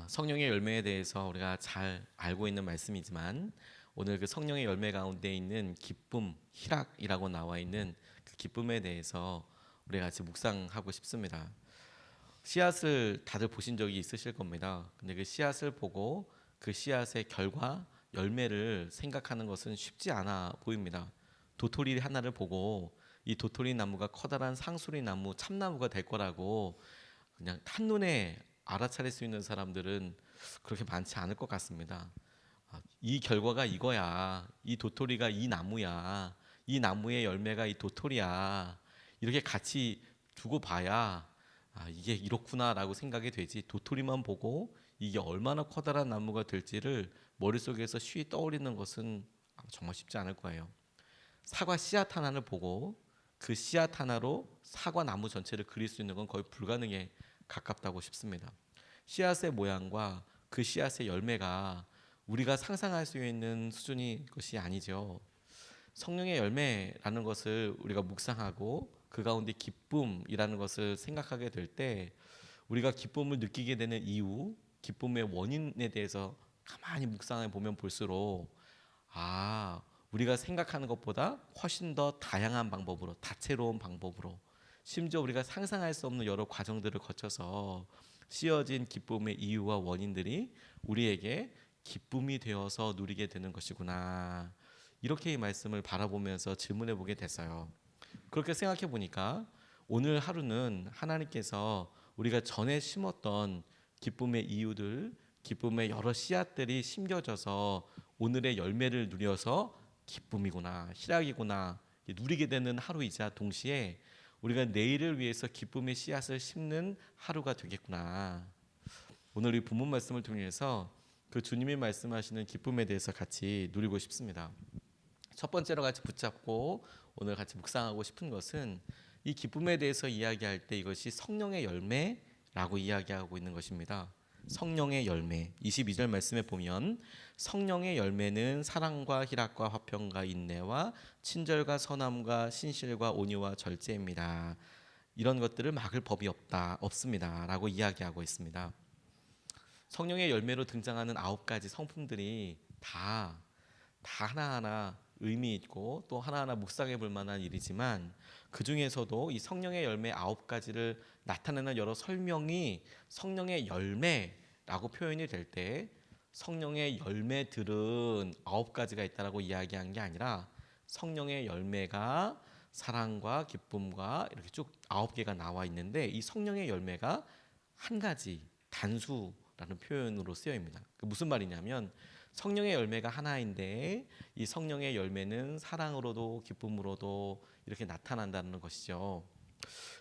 성령의 열매에 대해서 우리가 잘 알고 있는 말씀이지만 오늘 그 성령의 열매 가운데 있는 기쁨, 희락이라고 나와 있는 그 기쁨에 대해서 우리가 같이 묵상하고 싶습니다. 씨앗을 다들 보신 적이 있으실 겁니다. 근데 그 씨앗을 보고 그 씨앗의 결과, 열매를 생각하는 것은 쉽지 않아 보입니다. 도토리 하나를 보고 이 도토리 나무가 커다란 상수리 나무, 참나무가 될 거라고 그냥 한눈에 알아차릴 수 있는 사람들은 그렇게 많지 않을 것 같습니다. 이 결과가 이거야. 이 도토리가 이 나무야. 이 나무의 열매가 이 도토리야. 이렇게 같이 두고 봐야 이게 이렇구나라고 생각이 되지. 도토리만 보고 이게 얼마나 커다란 나무가 될지를 머릿속에서 쉬이 떠올리는 것은 정말 쉽지 않을 거예요. 사과 씨앗 하나를 보고 그 씨앗 하나로 사과 나무 전체를 그릴 수 있는 건 거의 불가능에 가깝다고 싶습니다. 씨앗의 모양과 그 씨앗의 열매가 우리가 상상할 수 있는 수준의 것이 아니죠. 성령의 열매라는 것을 우리가 묵상하고 그 가운데 기쁨이라는 것을 생각하게 될 때 우리가 기쁨을 느끼게 되는 이유, 기쁨의 원인에 대해서 가만히 묵상해 보면 볼수록 우리가 생각하는 것보다 훨씬 더 다양한 방법으로, 다채로운 방법으로, 심지어 우리가 상상할 수 없는 여러 과정들을 거쳐서 씌어진 기쁨의 이유와 원인들이 우리에게 기쁨이 되어서 누리게 되는 것이구나. 이렇게 이 말씀을 바라보면서 질문해 보게 됐어요. 그렇게 생각해 보니까 오늘 하루는 하나님께서 우리가 전에 심었던 기쁨의 이유들, 기쁨의 여러 씨앗들이 심겨져서 오늘의 열매를 누려서 기쁨이구나, 희락이구나 누리게 되는 하루이자 동시에 우리가 내일을 위해서 기쁨의 씨앗을 심는 하루가 되겠구나. 오늘 이 본문 말씀을 통해서 그 주님이 말씀하시는 기쁨에 대해서 같이 누리고 싶습니다. 첫 번째로 같이 붙잡고 오늘 같이 묵상하고 싶은 것은 이 기쁨에 대해서 이야기할 때 이것이 성령의 열매라고 이야기하고 있는 것입니다. 성령의 열매 22절 말씀에 보면 성령의 열매는 사랑과 희락과 화평과 인내와 친절과 선함과 신실과 온유와 절제입니다. 이런 것들을 막을 법이 없습니다 라고 이야기하고 있습니다. 성령의 열매로 등장하는 9가지 성품들이 다 하나하나 의미 있고 또 하나하나 묵상해 볼 만한 일이지만 그 중에서도 이 성령의 열매 9가지를 나타내는 여러 설명이 성령의 열매라고 표현이 될 때 성령의 열매들은 9가지가 있다라고 이야기한 게 아니라 성령의 열매가 사랑과 기쁨과 이렇게 쭉 9개가 나와 있는데 이 성령의 열매가 한 가지 단수라는 표현으로 쓰여집니다. 무슨 말이냐면 성령의 열매가 하나인데 이 성령의 열매는 사랑으로도 기쁨으로도 이렇게 나타난다는 것이죠.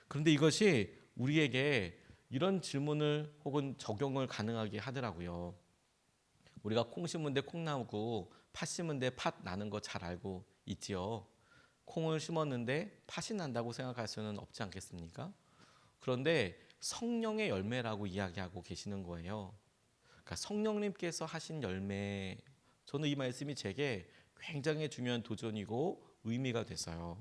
그런데 이것이 우리에게 이런 질문을 혹은 적용을 가능하게 하더라고요. 우리가 콩 심은데 콩 나오고 팥 심은데 팥 나는 거 잘 알고 있지요. 콩을 심었는데 팥이 난다고 생각할 수는 없지 않겠습니까? 그런데 성령의 열매라고 이야기하고 계시는 거예요. 그러니까 성령님께서 하신 열매, 저는 이 말씀이 제게 굉장히 중요한 도전이고 의미가 됐어요.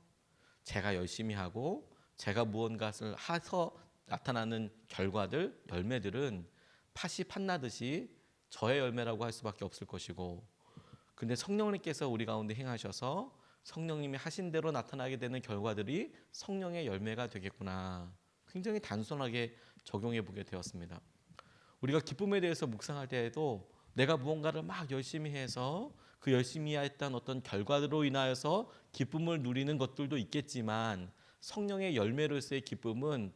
제가 열심히 하고 제가 무언가를 해서 나타나는 결과들, 열매들은 팥이 팥나듯이 저의 열매라고 할 수밖에 없을 것이고, 근데 성령님께서 우리 가운데 행하셔서 성령님이 하신 대로 나타나게 되는 결과들이 성령의 열매가 되겠구나. 굉장히 단순하게 적용해 보게 되었습니다. 우리가 기쁨에 대해서 묵상할 때에도 내가 무언가를 막 열심히 해서 그 열심히 했던 어떤 결과로 인하여서 기쁨을 누리는 것들도 있겠지만 성령의 열매로서의 기쁨은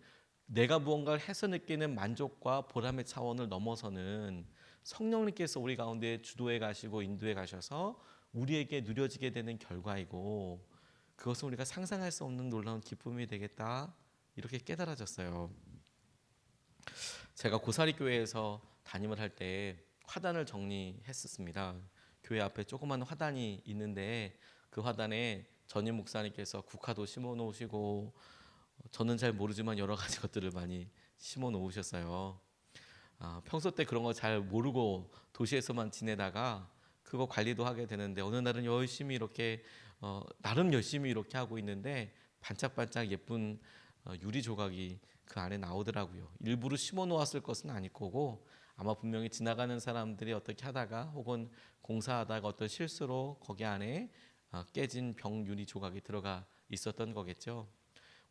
내가 무언가를 해서 느끼는 만족과 보람의 차원을 넘어서는 성령님께서 우리 가운데 주도해 가시고 인도해 가셔서 우리에게 누려지게 되는 결과이고 그것은 우리가 상상할 수 없는 놀라운 기쁨이 되겠다 이렇게 깨달아졌어요. 제가 고사리 교회에서 담임을 할 때 화단을 정리했었습니다. 교회 앞에 조그만 화단이 있는데 그 화단에 전임 목사님께서 국화도 심어 놓으시고 저는 잘 모르지만 여러 가지 것들을 많이 심어 놓으셨어요. 평소 때 그런 거 잘 모르고 도시에서만 지내다가 그거 관리도 하게 되는데 어느 날은 열심히 이렇게 나름 열심히 이렇게 하고 있는데 반짝반짝 예쁜 유리 조각이 그 안에 나오더라고요. 일부러 심어 놓았을 것은 아닐 거고 아마 분명히 지나가는 사람들이 어떻게 하다가 혹은 공사하다가 어떤 실수로 거기 안에 깨진 병 유리 조각이 들어가 있었던 거겠죠.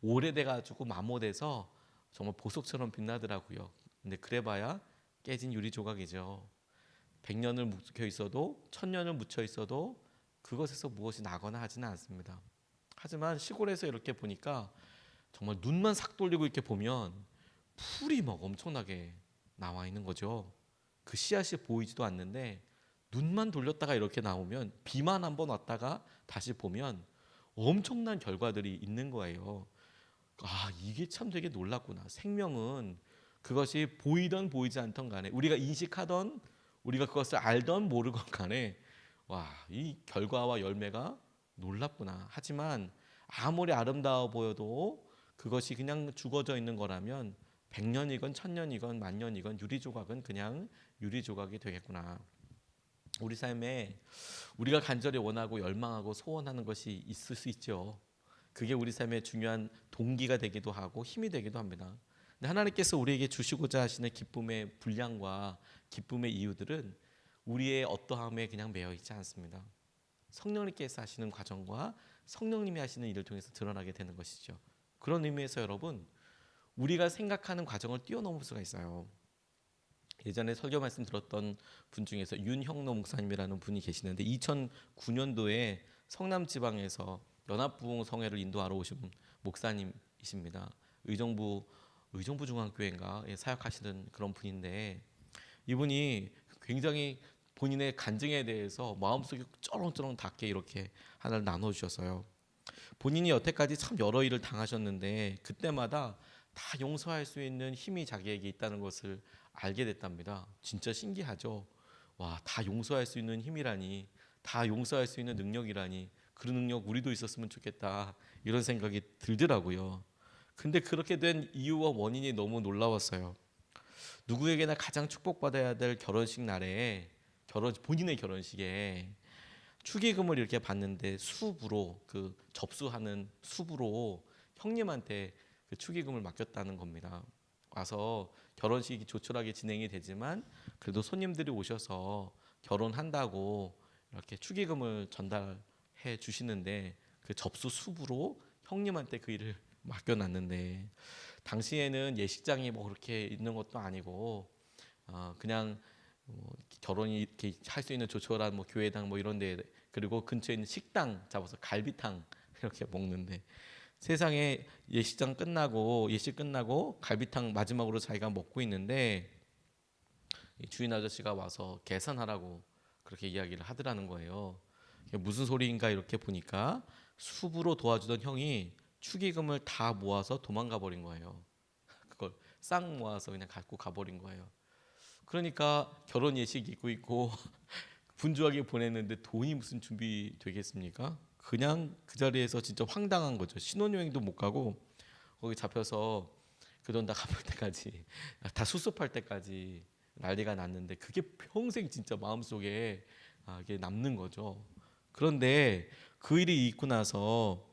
오래돼 가지고 마모돼서 정말 보석처럼 빛나더라고요. 근데 그래봐야 깨진 유리 조각이죠. 100년을 묵혀 있어도 1000년을 묻혀 있어도 그것에서 무엇이 나거나 하지는 않습니다. 하지만 시골에서 이렇게 보니까 정말 눈만 싹 돌리고 이렇게 보면 풀이 막 엄청나게 나와 있는 거죠. 그 씨앗이 보이지도 않는데 눈만 돌렸다가 이렇게 나오면 비만 한번 왔다가 다시 보면 엄청난 결과들이 있는 거예요. 아, 이게 참 되게 놀랍구나. 생명은 그것이 보이던 보이지 않던 간에 우리가 인식하던 우리가 그것을 알던 모르건 간에 와, 이 결과와 열매가 놀랍구나. 하지만 아무리 아름다워 보여도 그것이 그냥 죽어져 있는 거라면 100년이건 1000년이건 만년이건 유리 조각은 그냥 유리 조각이 되겠구나. 우리 삶에 우리가 간절히 원하고 열망하고 소원하는 것이 있을 수 있죠. 그게 우리 삶의 중요한 동기가 되기도 하고 힘이 되기도 합니다. 근데 하나님께서 우리에게 주시고자 하시는 기쁨의 분량과 기쁨의 이유들은 우리의 어떠함에 그냥 매여 있지 않습니다. 성령님께서 하시는 과정과 성령님이 하시는 일을 통해서 드러나게 되는 것이죠. 그런 의미에서 여러분, 우리가 생각하는 과정을 뛰어넘을 수가 있어요. 예전에 설교 말씀 들었던 분 중에서 윤형로 목사님이라는 분이 계시는데 2009년도에 성남 지방에서 연합부흥 성회를 인도하러 오신 목사님이십니다. 의정부 중앙교회인가 사역하시는 그런 분인데 이분이 굉장히 본인의 간증에 대해서 마음속에 쩌렁쩌렁 닿게 이렇게 하나를 나눠주셨어요. 본인이 여태까지 참 여러 일을 당하셨는데 그때마다 다 용서할 수 있는 힘이 자기에게 있다는 것을 알게 됐답니다. 진짜 신기하죠. 와, 다 용서할 수 있는 힘이라니, 다 용서할 수 있는 능력이라니, 그런 능력 우리도 있었으면 좋겠다 이런 생각이 들더라고요. 근데 그렇게 된 이유와 원인이 너무 놀라웠어요. 누구에게나 가장 축복받아야 될 결혼식 날에 본인의 결혼식에 축의금을 이렇게 받는데 수부로 그 접수하는 수부로 형님한테 그 축의금을 맡겼다는 겁니다. 와서 결혼식이 조촐하게 진행이 되지만 그래도 손님들이 오셔서 결혼한다고 이렇게 축의금을 전달해 주시는데 그 접수 수부로 형님한테 그 일을 맡겨놨는데 당시에는 예식장이 뭐 그렇게 있는 것도 아니고 그냥 결혼이 이렇게 할 수 있는 조촐한 뭐 교회당 뭐 이런데 그리고 근처에 있는 식당 잡아서 갈비탕 이렇게 먹는데 세상에 예식 끝나고 갈비탕 마지막으로 자기가 먹고 있는데 주인 아저씨가 와서 계산하라고 그렇게 이야기를 하더라는 거예요. 무슨 소리인가 이렇게 보니까 수부로 도와주던 형이 축의금을 다 모아서 도망가 버린 거예요. 그걸 싹 모아서 그냥 갖고 가버린 거예요. 그러니까 결혼 예식 있고 분주하게 보냈는데 돈이 무슨 준비되겠습니까? 그냥 그 자리에서 진짜 황당한 거죠. 신혼여행도 못 가고 거기 잡혀서 그 돈 다 갚을 때까지 다 수습할 때까지 난리가 났는데 그게 평생 진짜 마음속에 이게 남는 거죠. 그런데 그 일이 있고 나서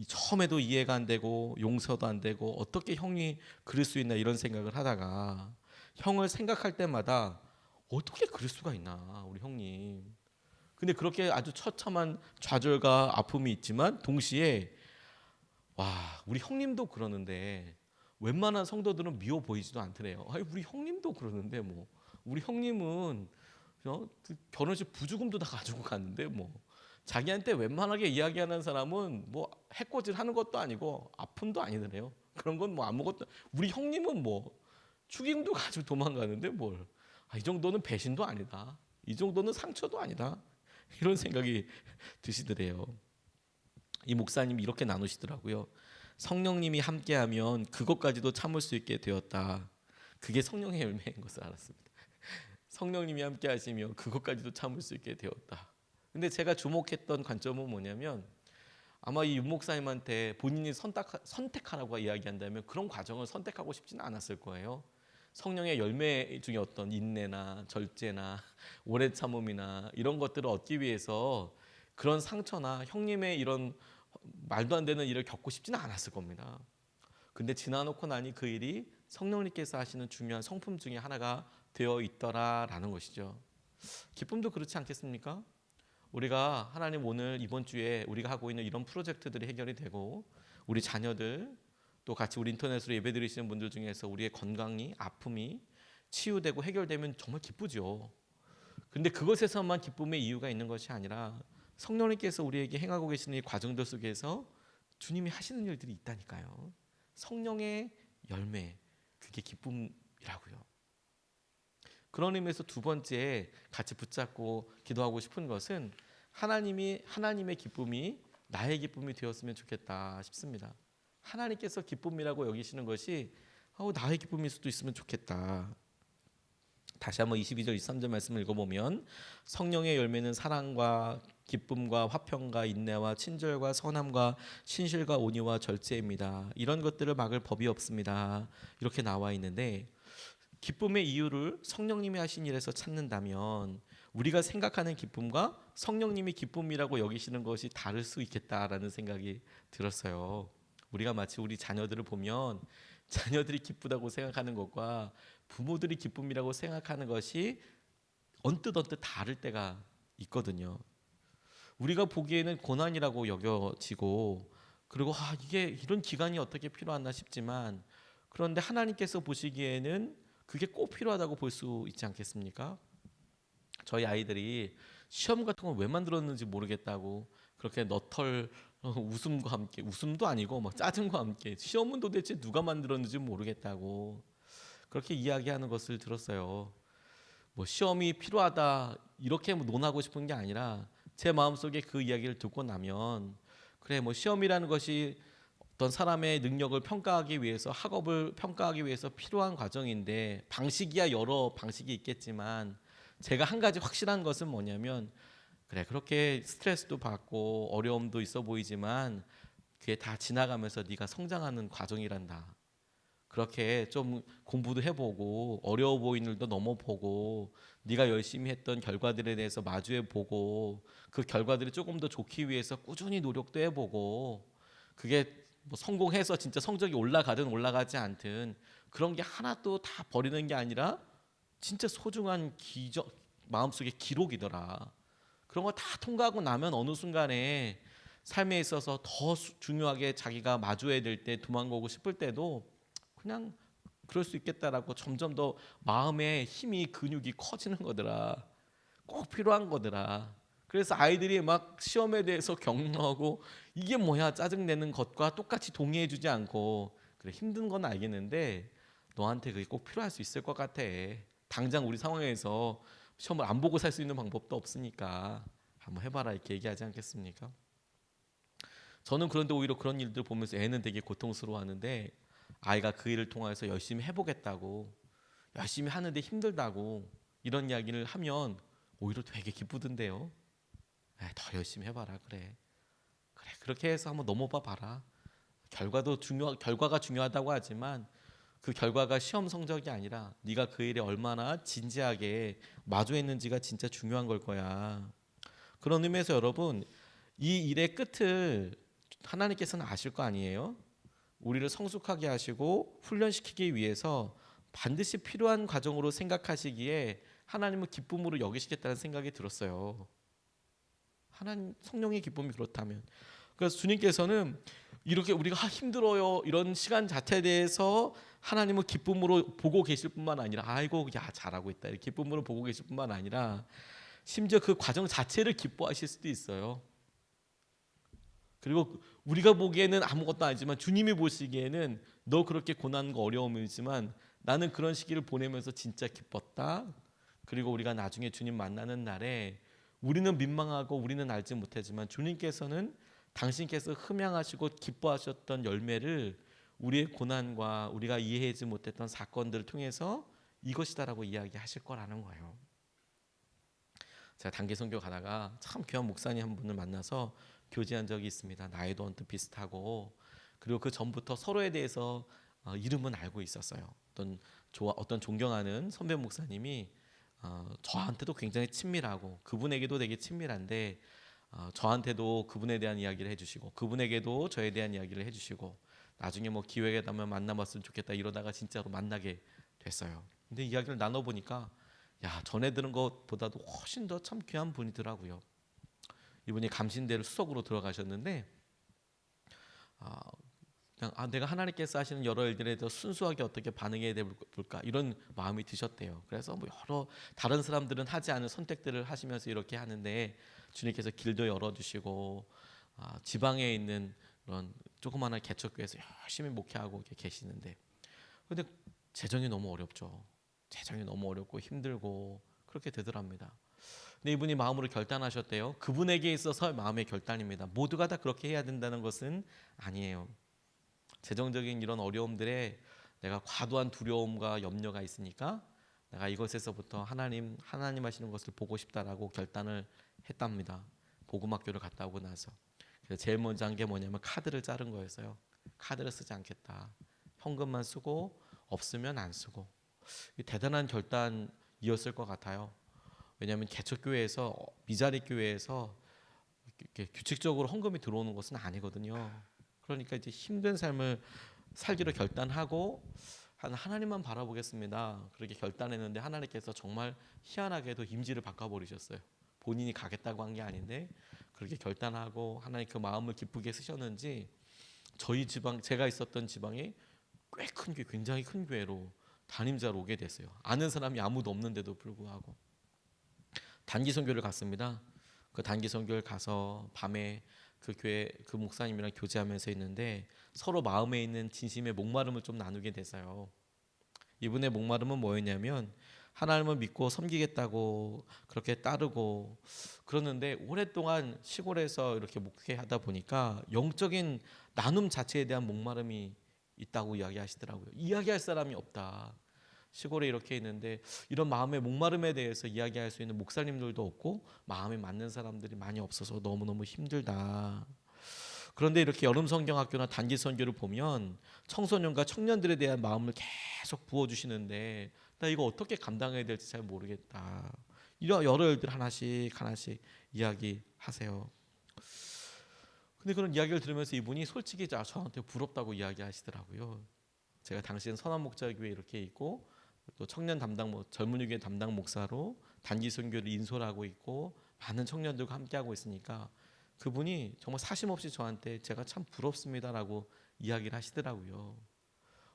처음에도 이해가 안 되고 용서도 안 되고 어떻게 형이 그럴 수 있나 이런 생각을 하다가 형을 생각할 때마다 어떻게 그럴 수가 있나 우리 형님. 근데 그렇게 아주 처참한 좌절과 아픔이 있지만 동시에 와 우리 형님도 그러는데 웬만한 성도들은 미워 보이지도 않더래요. 아니 우리 형님도 그러는데 뭐 우리 형님은 결혼식 부주금도 다 가지고 갔는데 뭐 자기한테 웬만하게 이야기하는 사람은 뭐 해코지를 하는 것도 아니고 아픔도 아니더래요. 그런 건 뭐 아무것도 우리 형님은 뭐 축의금도 가지고 도망가는데 뭘 이 정도는 배신도 아니다. 이 정도는 상처도 아니다. 이런 생각이 드시더래요. 이 목사님이 이렇게 나누시더라고요. 성령님이 함께하면 그것까지도 참을 수 있게 되었다. 그게 성령의 열매인 것을 알았습니다. 성령님이 함께하시면 그것까지도 참을 수 있게 되었다. 근데 제가 주목했던 관점은 뭐냐면 아마 이 윤 목사님한테 본인이 선택하라고 이야기한다면 그런 과정을 선택하고 싶지는 않았을 거예요. 성령의 열매 중에 어떤 인내나 절제나 오래 참음이나 이런 것들을 얻기 위해서 그런 상처나 형님의 이런 말도 안 되는 일을 겪고 싶지는 않았을 겁니다. 근데 지나놓고 나니 그 일이 성령님께서 하시는 중요한 성품 중에 하나가 되어 있더라라는 것이죠. 기쁨도 그렇지 않겠습니까? 우리가 하나님 오늘 이번 주에 우리가 하고 있는 이런 프로젝트들이 해결이 되고 우리 자녀들 또 같이 우리 인터넷으로 예배드리시는 분들 중에서 우리의 건강이 아픔이 치유되고 해결되면 정말 기쁘죠. 근데 그것에서만 기쁨의 이유가 있는 것이 아니라 성령님께서 우리에게 행하고 계시는 이 과정들 속에서 주님이 하시는 일들이 있다니까요. 성령의 열매, 그게 기쁨이라고요. 그런 의미에서 두 번째 같이 붙잡고 기도하고 싶은 것은 하나님의 기쁨이 나의 기쁨이 되었으면 좋겠다 싶습니다. 하나님께서 기쁨이라고 여기시는 것이 나의 기쁨일 수도 있으면 좋겠다. 다시 한번 22절 23절 말씀을 읽어보면 성령의 열매는 사랑과 기쁨과 화평과 인내와 친절과 선함과 신실과 온유와 절제입니다. 이런 것들을 막을 법이 없습니다. 이렇게 나와 있는데 기쁨의 이유를 성령님이 하신 일에서 찾는다면 우리가 생각하는 기쁨과 성령님이 기쁨이라고 여기시는 것이 다를 수 있겠다라는 생각이 들었어요. 우리가 마치 우리 자녀들을 보면 자녀들이 기쁘다고 생각하는 것과 부모들이 기쁨이라고 생각하는 것이 언뜻 다를 때가 있거든요. 우리가 보기에는 고난이라고 여겨지고 그리고 이게 이런 기간이 어떻게 필요하나 싶지만 그런데 하나님께서 보시기에는 그게 꼭 필요하다고 볼 수 있지 않겠습니까? 저희 아이들이 시험 같은 걸 왜 만들었는지 모르겠다고 그렇게 너털 웃음과 함께 웃음도 아니고 막 짜증과 함께 시험은 도대체 누가 만들었는지 모르겠다고 그렇게 이야기하는 것을 들었어요. 뭐 시험이 필요하다 이렇게 논하고 싶은 게 아니라 제 마음속에 그 이야기를 듣고 나면 그래 뭐 시험이라는 것이 어떤 사람의 능력을 평가하기 위해서 학업을 평가하기 위해서 필요한 과정인데 방식이야 여러 방식이 있겠지만 제가 한 가지 확실한 것은 뭐냐면 그래 그렇게 스트레스도 받고 어려움도 있어 보이지만 그게 다 지나가면서 네가 성장하는 과정이란다. 그렇게 좀 공부도 해보고 어려워 보이는 일도 넘어보고 네가 열심히 했던 결과들에 대해서 마주해보고 그 결과들이 조금 더 좋기 위해서 꾸준히 노력도 해보고 그게 뭐 성공해서 진짜 성적이 올라가든 올라가지 않든 그런 게 하나도 다 버리는 게 아니라 진짜 소중한 마음속의 기록이더라. 그런 거 다 통과하고 나면 어느 순간에 삶에 있어서 더 중요하게 자기가 마주해야 될 때 도망가고 싶을 때도 그냥 그럴 수 있겠다라고 점점 더 마음의 힘이 근육이 커지는 거더라. 꼭 필요한 거더라. 그래서 아이들이 막 시험에 대해서 격려하고 이게 뭐야 짜증내는 것과 똑같이 동의해주지 않고 그래 힘든 건 알겠는데 너한테 그게 꼭 필요할 수 있을 것 같아. 당장 우리 상황에서 시험을 안 보고 살 수 있는 방법도 없으니까 한번 해봐라 이렇게 얘기하지 않겠습니까? 저는 그런데 오히려 그런 일들 보면서 애는 되게 고통스러워하는데 아이가 그 일을 통해서 열심히 해보겠다고 열심히 하는데 힘들다고 이런 이야기를 하면 오히려 되게 기쁘던데요. 더 열심히 해봐라 그래 그렇게 해서 한번 넘어봐 봐라. 결과가 중요하다고 하지만 그 결과가 시험 성적이 아니라 네가 그 일에 얼마나 진지하게 마주했는지가 진짜 중요한 걸 거야. 그런 의미에서 여러분 이 일의 끝을 하나님께서는 아실 거 아니에요. 우리를 성숙하게 하시고 훈련시키기 위해서 반드시 필요한 과정으로 생각하시기에 하나님은 기쁨으로 여기시겠다는 생각이 들었어요. 하나님 성령의 기쁨이 그렇다면 그래서 주님께서는 이렇게 우리가 힘들어요 이런 시간 자체에 대해서 하나님은 기쁨으로 보고 계실 뿐만 아니라 아이고 야 잘하고 있다 이렇게 기쁨으로 보고 계실 뿐만 아니라 심지어 그 과정 자체를 기뻐하실 수도 있어요. 그리고 우리가 보기에는 아무것도 아니지만 주님이 보시기에는 너 그렇게 고난과 어려움이지만 나는 그런 시기를 보내면서 진짜 기뻤다. 그리고 우리가 나중에 주님 만나는 날에 우리는 민망하고 우리는 알지 못하지만 주님께서는 당신께서 흠양하시고 기뻐하셨던 열매를 우리의 고난과 우리가 이해하지 못했던 사건들을 통해서 이것이다라고 이야기하실 거라는 거예요. 제가 단기 선교 가다가 참 귀한 목사님 한 분을 만나서 교제한 적이 있습니다. 나이도 언뜻 비슷하고 그리고 그 전부터 서로에 대해서 이름은 알고 있었어요. 어떤 존경하는 선배 목사님이 저한테도 굉장히 친밀하고 그분에게도 되게 친밀한데 저한테도 그분에 대한 이야기를 해주시고 그분에게도 저에 대한 이야기를 해주시고 나중에 뭐 기회가 되면 만나봤으면 좋겠다 이러다가 진짜로 만나게 됐어요. 근데 이야기를 나눠보니까 야, 전에 들은 것보다도 훨씬 더 참 귀한 분이더라고요. 이분이 감신대를 수석으로 들어가셨는데 아, 그냥 내가 하나님께서 하시는 여러 일들에 대해서 순수하게 어떻게 반응해야 될까 이런 마음이 드셨대요. 그래서 뭐 여러 다른 사람들은 하지 않은 선택들을 하시면서 이렇게 하는데 주님께서 길도 열어주시고 지방에 있는 그런 조그마한 개척교회에서 열심히 목회하고 이렇게 계시는데 근데 재정이 너무 어렵죠. 재정이 너무 어렵고 힘들고 그렇게 되더랍니다. 근데 이분이 마음으로 결단하셨대요. 그분에게 있어서 마음의 결단입니다. 모두가 다 그렇게 해야 된다는 것은 아니에요. 재정적인 이런 어려움들에 내가 과도한 두려움과 염려가 있으니까 내가 이것에서부터 하나님 하시는 것을 보고 싶다라고 결단을 했답니다. 복음학교를 갔다 오고 나서 그래서 제일 먼저 한 게 뭐냐면 카드를 자른 거였어요. 카드를 쓰지 않겠다. 현금만 쓰고 없으면 안 쓰고. 대단한 결단이었을 것 같아요. 왜냐하면 개척교회에서 미자리 교회에서 이렇게 규칙적으로 헌금이 들어오는 것은 아니거든요. 그러니까 이제 힘든 삶을 살기로 결단하고 하나님만 바라보겠습니다. 그렇게 결단했는데 하나님께서 정말 희한하게도 임지를 바꿔버리셨어요. 본인이 가겠다고 한 게 아닌데 그렇게 결단하고 하나님 그 마음을 기쁘게 쓰셨는지 저희 지방 제가 있었던 지방이 꽤 큰 교회, 굉장히 큰 교회로 담임자로 오게 됐어요. 아는 사람이 아무도 없는데도 불구하고 단기 선교를 갔습니다. 그 단기 선교를 가서 밤에 그 교회 그 목사님이랑 교제하면서 있는데 서로 마음에 있는 진심의 목마름을 좀 나누게 됐어요. 이분의 목마름은 뭐였냐면 하나님을 믿고 섬기겠다고 그렇게 따르고 그러는데 오랫동안 시골에서 이렇게 목회하다 보니까 영적인 나눔 자체에 대한 목마름이 있다고 이야기하시더라고요. 이야기할 사람이 없다. 시골에 이렇게 있는데 이런 마음의 목마름에 대해서 이야기할 수 있는 목사님들도 없고 마음에 맞는 사람들이 많이 없어서 너무너무 힘들다. 그런데 이렇게 여름 성경학교나 단기 선교를 보면 청소년과 청년들에 대한 마음을 계속 부어주시는데 나 이거 어떻게 감당해야 될지 잘 모르겠다. 이런 여러 일들 하나씩 이야기하세요. 근데 그런 이야기를 들으면서 이분이 솔직히 저한테 부럽다고 이야기하시더라고요. 제가 당시엔 선한목자교회 이렇게 있고 또 청년 담당 젊은이교회 담당 목사로 단기 선교를 인솔 하고 있고 많은 청년들과 함께하고 있으니까 그분이 정말 사심없이 저한테 제가 참 부럽습니다라고 이야기를 하시더라고요.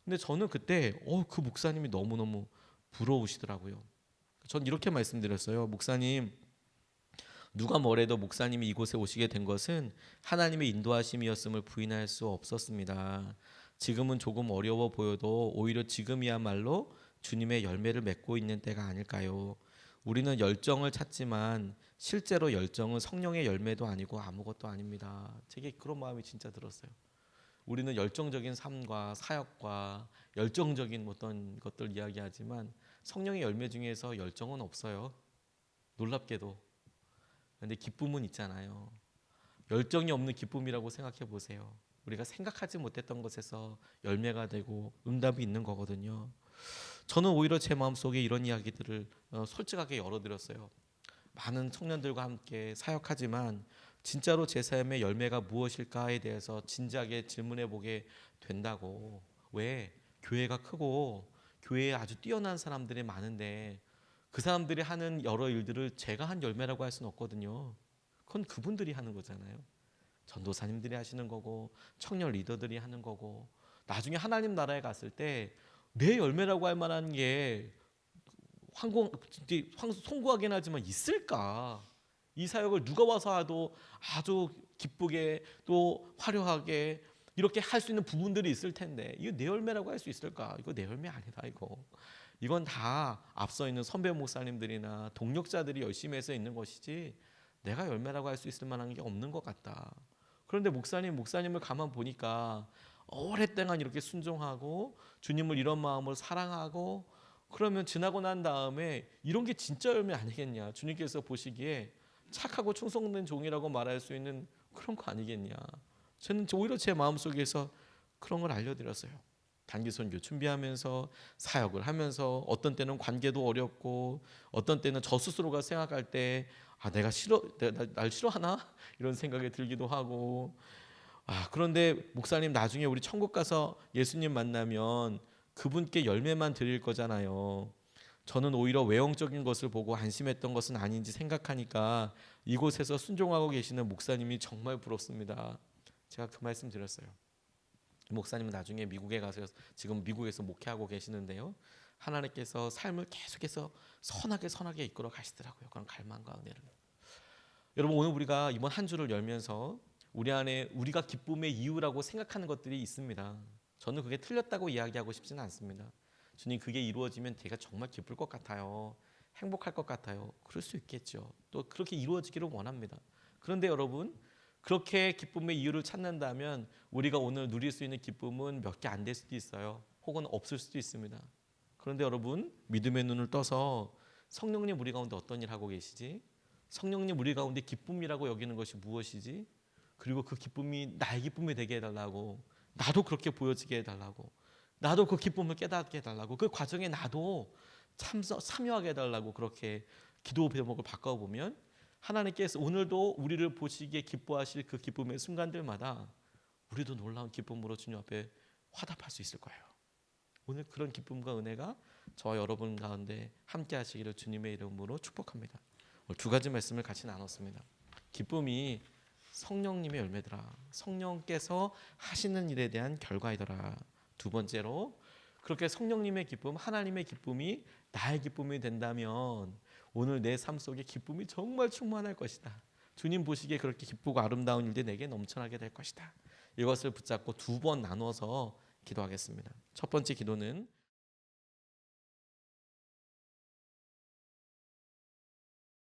근데 저는 그때 그 목사님이 너무너무 부러우시더라고요. 전 이렇게 말씀드렸어요. 목사님, 누가 뭐래도 목사님이 이곳에 오시게 된 것은 하나님의 인도하심이었음을 부인할 수 없었습니다. 지금은 조금 어려워 보여도 오히려 지금이야말로 주님의 열매를 맺고 있는 때가 아닐까요? 우리는 열정을 찾지만 실제로 열정은 성령의 열매도 아니고 아무것도 아닙니다. 제게 그런 마음이 진짜 들었어요. 우리는 열정적인 삶과 사역과 열정적인 어떤 것들 이야기하지만 성령의 열매 중에서 열정은 없어요. 놀랍게도. 그런데 기쁨은 있잖아요. 열정이 없는 기쁨이라고 생각해 보세요. 우리가 생각하지 못했던 것에서 열매가 되고 응답이 있는 거거든요. 저는 오히려 제 마음속에 이런 이야기들을 솔직하게 열어드렸어요. 많은 청년들과 함께 사역하지만 진짜로 제 삶의 열매가 무엇일까에 대해서 진지하게 질문해 보게 된다고. 왜? 교회가 크고 교회에 아주 뛰어난 사람들이 많은데 그 사람들이 하는 여러 일들을 제가 한 열매라고 할 수는 없거든요. 그건 그분들이 하는 거잖아요. 전도사님들이 하시는 거고 청년 리더들이 하는 거고 나중에 하나님 나라에 갔을 때 내 열매라고 할 만한 게 송구하긴 하지만 있을까? 이 사역을 누가 와서 해도 아주 기쁘게 또 화려하게 이렇게 할 수 있는 부분들이 있을 텐데 이거 내 열매라고 할 수 있을까? 이거 내 열매 아니다 이거. 이건 다 앞서 있는 선배 목사님들이나 동력자들이 열심히 해서 있는 것이지 내가 열매라고 할 수 있을 만한 게 없는 것 같다. 그런데 목사님을 가만 보니까 오랫동안 이렇게 순종하고 주님을 이런 마음으로 사랑하고 그러면 지나고 난 다음에 이런 게 진짜 열매 아니겠냐. 주님께서 보시기에 착하고 충성된 종이라고 말할 수 있는 그런 거 아니겠냐. 저는 오히려 제 마음속에서 그런 걸 알려드렸어요. 단기 선교 준비하면서 사역을 하면서 어떤 때는 관계도 어렵고 어떤 때는 저 스스로가 생각할 때 내가 날 싫어하나? 이런 생각이 들기도 하고 그런데 목사님 나중에 우리 천국 가서 예수님 만나면 그분께 열매만 드릴 거잖아요. 저는 오히려 외형적인 것을 보고 안심했던 것은 아닌지 생각하니까 이곳에서 순종하고 계시는 목사님이 정말 부럽습니다. 제가 그 말씀 드렸어요. 목사님은 나중에 미국에 가서 지금 미국에서 목회하고 계시는데요. 하나님께서 삶을 계속해서 선하게 이끌어 가시더라고요. 그런 갈망과 은혜를. 여러분, 오늘 우리가 이번 한 주를 열면서 우리 안에 우리가 기쁨의 이유라고 생각하는 것들이 있습니다. 저는 그게 틀렸다고 이야기하고 싶지는 않습니다. 주님, 그게 이루어지면 제가 정말 기쁠 것 같아요. 행복할 것 같아요. 그럴 수 있겠죠. 또 그렇게 이루어지기를 원합니다. 그런데 여러분, 그렇게 기쁨의 이유를 찾는다면 우리가 오늘 누릴 수 있는 기쁨은 몇 개 안 될 수도 있어요. 혹은 없을 수도 있습니다. 그런데 여러분, 믿음의 눈을 떠서 성령님 우리 가운데 어떤 일 하고 계시지? 성령님 우리 가운데 기쁨이라고 여기는 것이 무엇이지? 그리고 그 기쁨이 나의 기쁨이 되게 해달라고, 나도 그렇게 보여지게 해달라고, 나도 그 기쁨을 깨닫게 해달라고, 그 과정에 나도 참여하게 해달라고 그렇게 기도 제목을 바꿔보면 하나님께서 오늘도 우리를 보시기에 기뻐하실 그 기쁨의 순간들마다 우리도 놀라운 기쁨으로 주님 앞에 화답할 수 있을 거예요. 오늘 그런 기쁨과 은혜가 저와 여러분 가운데 함께 하시기를 주님의 이름으로 축복합니다. 오늘 두 가지 말씀을 같이 나눴습니다. 기쁨이 성령님의 열매더라. 성령께서 하시는 일에 대한 결과이더라. 두 번째로, 그렇게 성령님의 기쁨, 하나님의 기쁨이 나의 기쁨이 된다면 오늘 내 삶 속에 기쁨이 정말 충만할 것이다. 주님 보시기에 그렇게 기쁘고 아름다운 일들이 내게 넘쳐나게 될 것이다. 이것을 붙잡고 두 번 나눠서 기도하겠습니다. 첫 번째 기도는